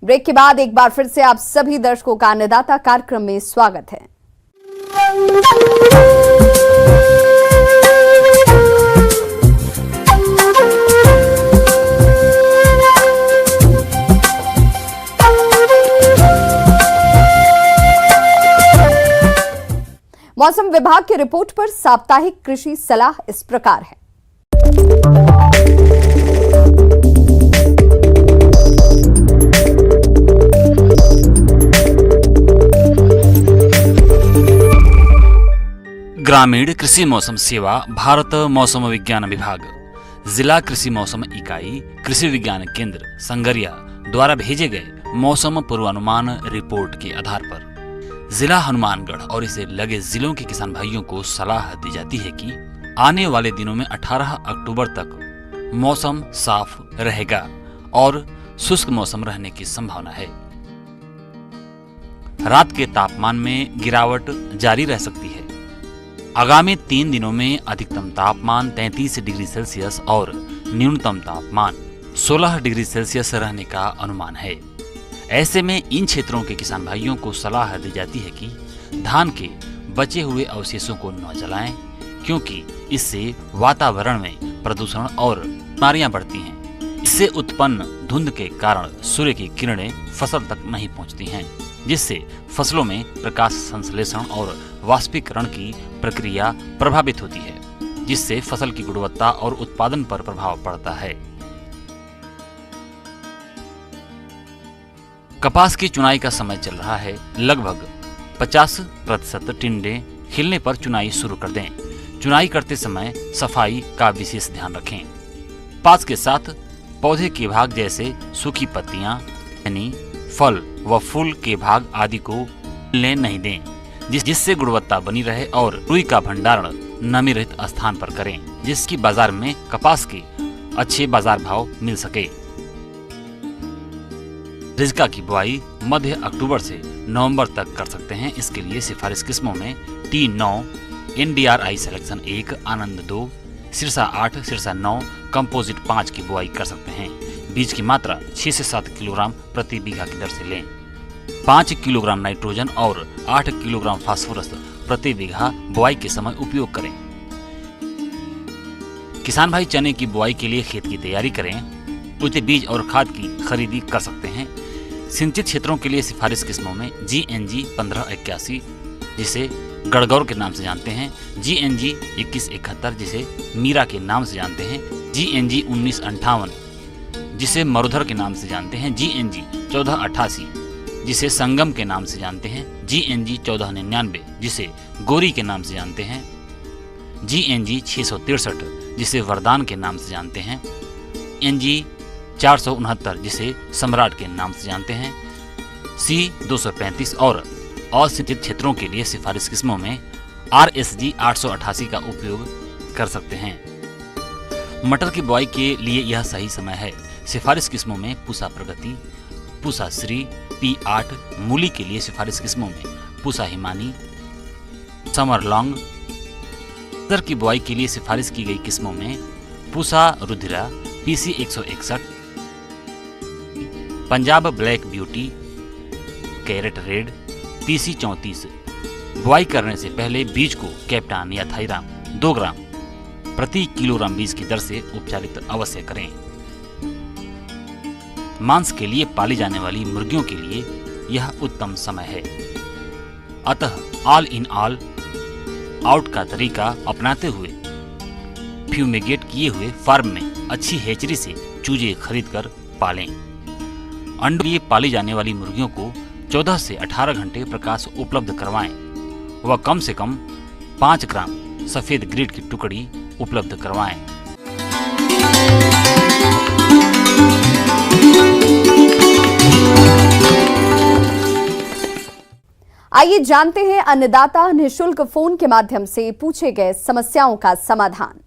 Break के बाद एक बार फिर से आप सभी दर्शकों का अन्नदाता कार्यक्रम में स्वागत है। मौसम विभाग की रिपोर्ट पर साप्ताहिक कृषि सलाह इस प्रकार है। ग्रामीण कृषि मौसम सेवा, भारत मौसम विज्ञान विभाग, जिला कृषि मौसम इकाई, कृषि विज्ञान केंद्र संगरिया द्वारा भेजे गए मौसम पूर्वानुमान रिपोर्ट के आधार पर जिला हनुमानगढ़ और इसे लगे जिलों के किसान भाइयों को सलाह दी जाती है कि आने वाले दिनों में 18 अक्टूबर तक मौसम साफ रहेगा और शुष्क मौसम रहने की संभावना है। रात के तापमान में गिरावट जारी रह सकती है। आगामी 3 दिनों में अधिकतम तापमान 33 डिग्री सेल्सियस और न्यूनतम तापमान 16 डिग्री सेल्सियस रहने का अनुमान है। ऐसे में इन क्षेत्रों के किसान भाइयों को सलाह दी जाती है कि धान के बचे हुए अवशेषों को न जलाएं, क्योंकि इससे वातावरण में प्रदूषण और बीमारियां बढ़ती हैं। इससे उत्पन्न धुंध के कारण सूर्य की किरणें फसल तक नहीं पहुंचती हैं, जिससे फसलों में प्रकाश संश्लेषण और वाष्पीकरण की प्रक्रिया प्रभावित होती है, जिससे फसल की गुणवत्ता और उत्पादन पर प्रभाव पड़ता है। कपास की चुनाई का समय चल रहा है। लगभग 50% टिंडे खिलने पर चुनाई शुरू कर दें। चुनाई करते समय सफाई का विशेष ध्यान रखें। कपास के साथ पौधे के भाग जैसे सूखी पत्तियां, यानी फल व फूल के भाग आदि को खिलने नहीं दें, जिससे गुणवत्ता बनी रहे और रुई का भंडारण नमी रहित स्थान पर करें, जिसकी बाजार में कपास के अच्छे बाजार भाव मिल सके। रिजका की बुआई मध्य अक्टूबर से नवंबर तक कर सकते हैं। इसके लिए सिफारिश किस्मों में T9, NDRI सिलेक्शन 1, आनंद 2, सिरसा 8, सिरसा 9, कंपोजिट 5 की बुआई कर सकते हैं। बीज की मात्रा 6 से 7 किलोग्राम प्रति बीघा की दर से लें। 5 किलोग्राम नाइट्रोजन और 8 किलोग्राम फास्फोरस प्रति बीघा बुआई के समय उपयोग करें। किसान भाई चने की बुआई के लिए खेत की तैयारी करें। उचित बीज और खाद की खरीदी कर सकते हैं। सिंचित क्षेत्रों के लिए सिफारिश किस्मों में GNG 1581, जिसे गड़गौर के नाम से जानते हैं, GNG 2171, जिसे मीरा के नाम से जानते हैं, GNG 1958, जिसे मरुधर के नाम से जानते हैं, GNG 1488, जिसे संगम के नाम से जानते हैं, GNG 1499, जिसे गोरी के नाम से जानते हैं, GNG 663, जिसे वरदान के नाम से जानते हैं, NG 469, जिसे सम्राट के नाम से जानते हैं, C 235 और असिंचित क्षेत्रों के लिए सिफारिश किस्मों में RSG 888 का उपयोग कर सकते हैं। मटर की बुआई के लिए यह सही समय है। सिफारिश किस्मों में पूसा प्रगति, पूसा श्री, P8। मूली के लिए सिफारिश किस्मों में पूसा हिमानी, समर लॉन्ग। मटर की बुआई के लिए सिफारिश की गई किस्मों में Pusa Rudhira, PC 161, Punjab black beauty, carrot red, PC 34। बुआई करने से पहले बीज को कैप्टान या थाइराम 2 ग्राम प्रति किलोग्राम बीज की दर से उपचारित अवश्य करें। मांस के लिए पाली जाने वाली मुर्गियों के लिए यह उत्तम समय है। अतः ऑल इन ऑल आउट का तरीका अपनाते हुए फ्यूमिगेट किए हुए फार्म में अच्छी हैचरी से चूजे खरीदकर पालें। अंडों के लिए पाली जाने वाली मुर्गियों को 14 से 18 घंटे प्रकाश उपलब्ध करवाएं व कम से कम 5 ग्राम सफेद ग्रेड की टुकड़ी उपलब्ध करवाएं। आइए जानते हैं अन्नदाता निःशुल्क फोन के माध्यम से पूछे गए समस्याओं का समाधान।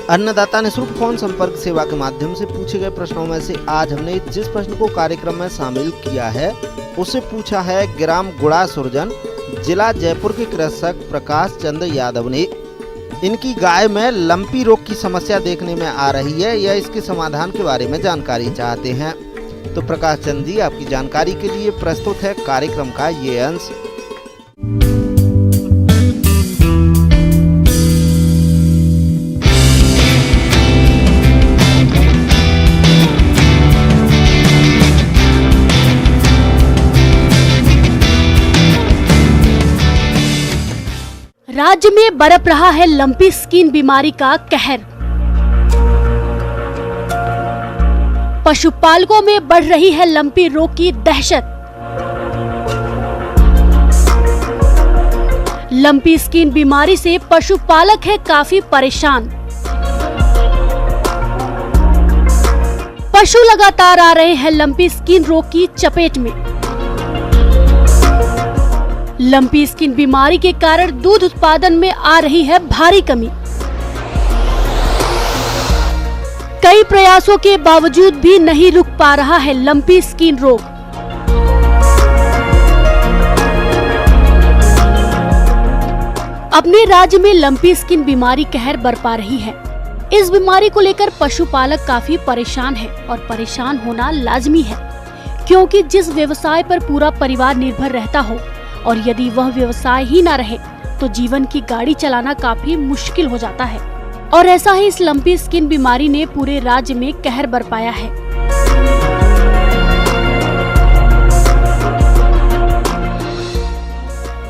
अन्नदाता निःशुल्क फोन संपर्क सेवा के माध्यम से पूछे गए प्रश्नों में से आज हमने जिस प्रश्न को कार्यक्रम में शामिल किया है उसे पूछा है ग्राम गुड़ा सुरजन, जिला जयपुर के कृषक प्रकाश चंद्र यादव ने। इनकी गाय में लंपी रोग की समस्या देखने में आ रही है या इसके समाधान के बारे में जानकारी चाहते हैं। तो प्रकाश चंद जी, आपकी जानकारी के लिए प्रस्तुत है कार्यक्रम का ये अंश। राज्य में बरप रहा है लंपी स्किन बीमारी का कहर। पशुपालकों में बढ़ रही है लंपी रोग की दहशत। लंपी स्किन बीमारी से पशुपालक है काफी परेशान। पशु लगातार आ रहे हैं लंपी स्किन रोग की चपेट में। लंपी स्किन बीमारी के कारण दूध उत्पादन में आ रही है भारी कमी। कई प्रयासों के बावजूद भी नहीं रुक पा रहा है लंपी स्किन रोग। अपने राज्य में लंपी स्किन बीमारी कहर बरपा रही है। इस बीमारी को लेकर पशुपालक काफी परेशान है और परेशान होना लाजमी है, क्योंकि जिस व्यवसाय पर पूरा परिवार निर्भर रहता हो और यदि वह व्यवसाय ही ना रहे तो जीवन की गाड़ी चलाना काफी मुश्किल हो जाता है। और ऐसा ही इस लंपी स्किन बीमारी ने पूरे राज्य में कहर बरपाया है।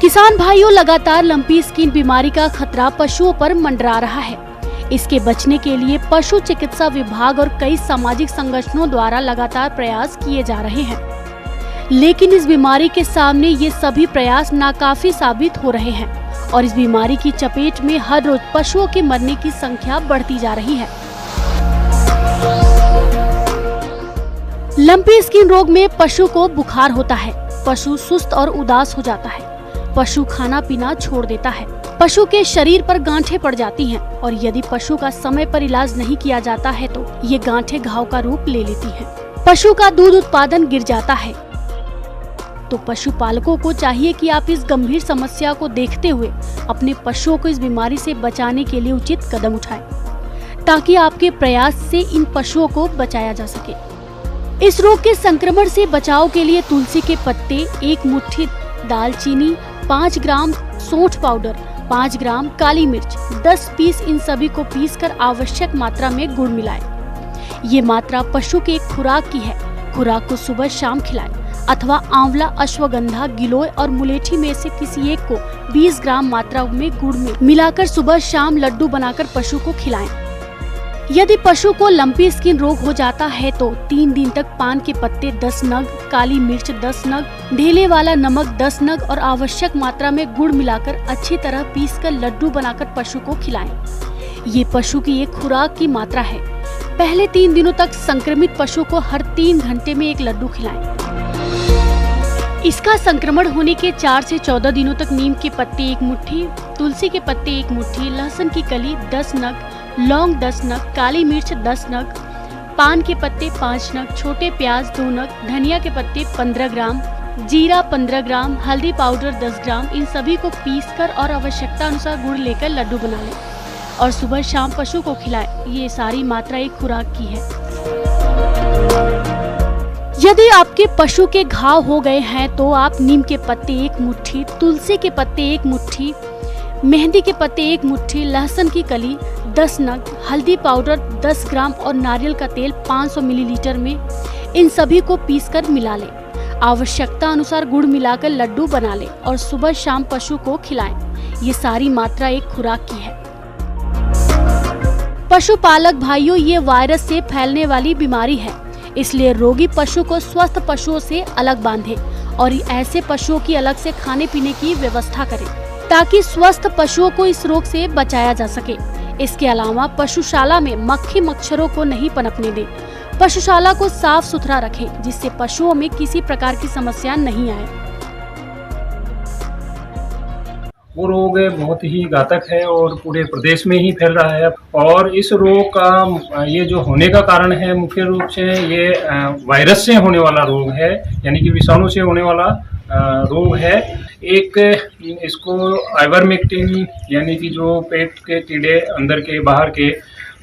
किसान भाइयों, लगातार लंपी स्किन बीमारी का खतरा पशुओं पर मंडरा रहा है। इसके बचने के लिए पशु चिकित्सा विभाग और कई सामाजिक संगठनों द्वारा लगातार प्रयास किए जा रहे हैं, लेकिन इस बीमारी के सामने ये सभी प्रयास नाकाफी साबित हो रहे हैं और इस बीमारी की चपेट में हर रोज पशुओं के मरने की संख्या बढ़ती जा रही है। लंपी स्किन रोग में पशु को बुखार होता है, पशु सुस्त और उदास हो जाता है, पशु खाना पीना छोड़ देता है, पशु के शरीर पर गांठें पड़ जाती हैं और यदि पशु का समय पर इलाज नहीं किया जाता है तो ये गांठें घाव का रूप ले लेती हैं। पशु का दूध उत्पादन गिर जाता है। तो पशुपालकों को चाहिए कि आप इस गंभीर समस्या को देखते हुए अपने पशुओं को इस बीमारी से बचाने के लिए उचित कदम उठाएं, ताकि आपके प्रयास से इन पशुओं को बचाया जा सके। इस रोग के संक्रमण से बचाव के लिए तुलसी के पत्ते, 1 मुट्ठी दालचीनी, 5 ग्राम सौंठ पाउडर, 5 ग्राम काली मिर्च, 10 पीस, इन सभी को पीसकर आवश्यक मात्रा में गुड़ मिलाएं। ये मात्रा पशु के एक खुराक की है। खुराक को सुबह शाम खिलाएं अथवा आंवला, अश्वगंधा, गिलोय और मुलेठी में से किसी एक को 20 ग्राम मात्रा में गुड़ में मिलाकर सुबह शाम लड्डू बनाकर पशु को खिलाएं। यदि पशु को लंपी स्किन रोग हो जाता है तो 3 दिन तक पान के पत्ते 10 नग, काली मिर्च 10 नग, ढेले वाला नमक 10 नग और आवश्यक मात्रा में गुड़ मिलाकर अच्छी तरह पीसकर लड्डू बनाकर पशु को खिलाएं। ये पशु की एक खुराक की मात्रा है। पहले 3 दिनों तक संक्रमित पशु को हर 3 घंटे में 1 लड्डू खिलाएं। इसका संक्रमण होने के 4 से 14 दिनों तक नीम के पत्ते 1 मुट्ठी, तुलसी के पत्ते 1 मुट्ठी, लहसुन की कली 10 नग, लौंग 10 नग, काली मिर्च 10 नग, पान के पत्ते 5 नग, छोटे प्याज 2 नग, धनिया के पत्ते 15 ग्राम, जीरा 15 ग्राम, हल्दी पाउडर 10 ग्राम, इन सभी को पीसकर और आवश्यकता अनुसार गुड़ लेकर लड्डू बना लें और सुबह शाम पशु को खिलाएं। ये सारी मात्रा एक खुराक की है। यदि आपके पशु के घाव हो गए हैं तो आप नीम के पत्ते 1 मुट्ठी, तुलसी के पत्ते 1 मुट्ठी, मेहंदी के पत्ते 1 मुट्ठी, लहसुन की कली 10 नग, हल्दी पाउडर 10 ग्राम और नारियल का तेल 500 मिलीलीटर में, इन सभी को पीसकर मिला लें। आवश्यकता अनुसार गुड़ मिलाकर लड्डू बना लें और सुबह शाम पशु को खिलाएं। ये सारी मात्रा एक खुराक की है। पशुपालक भाइयों, ये वायरस से फैलने वाली बीमारी है, इसलिए रोगी पशु को स्वस्थ पशुओं से अलग बांधे और ऐसे पशुओं की अलग से खाने पीने की व्यवस्था करें, ताकि स्वस्थ पशुओं को इस रोग से बचाया जा सके। इसके अलावा पशुशाला में मक्खी मच्छरों को नहीं पनपने दें। पशुशाला को साफ सुथरा रखें, जिससे पशुओं में किसी प्रकार की समस्या नहीं आए। वो रोग बहुत ही घातक है और पूरे प्रदेश में ही फैल रहा है। और इस रोग का ये जो होने का कारण है, मुख्य रूप से ये वायरस से होने वाला रोग है, यानी कि विषाणु से होने वाला रोग है। एक इसको आइवरमेक्टिन यानी कि जो पेट के कीड़े अंदर के बाहर के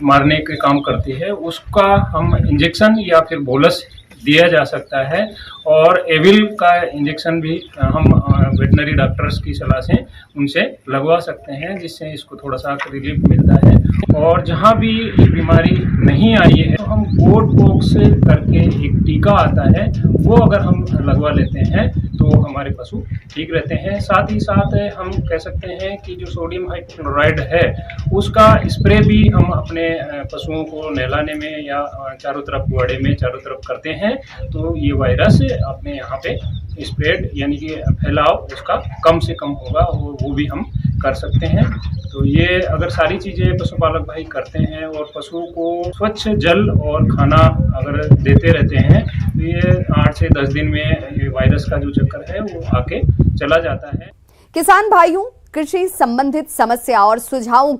मारने के काम करती है, उसका हम इंजेक्शन या फिर बोलस दिया जा सकता है। और एविल का इंजेक्शन भी हम वेटनरी डॉक्टर्स की सलाह से उनसे लगवा सकते हैं, जिससे इसको थोड़ा सा रिलीफ मिलता है। और जहाँ भी ये बीमारी नहीं आई है तो हम गोट पॉक्स करके एक टीका आता है, वो अगर हम लगवा लेते हैं तो हमारे पशु ठीक रहते हैं। साथ ही साथ हम कह सकते हैं कि जो सोडियम हाइपोक्लोराइड है उसका स्प्रे भी हम अपने पशुओं को नहलाने में या चारों तरफ गुआड़े में चारों तरफ करते हैं, तो ये वायरस अपने यहाँ पे स्प्रेड यानी कि फैलाव उसका कम से कम होगा, और वो भी हम कर सकते हैं। तो ये अगर सारी चीज़ें पशुपालक भाई करते हैं और पशुओं को स्वच्छ जल और खाना अगर देते रहते हैं तो ये 8 से 10 दिन में ये वायरस का जो चक्कर है वो आके चला जाता है। किसान भाइयों, कृषि संबंधित समस्या और सुझावों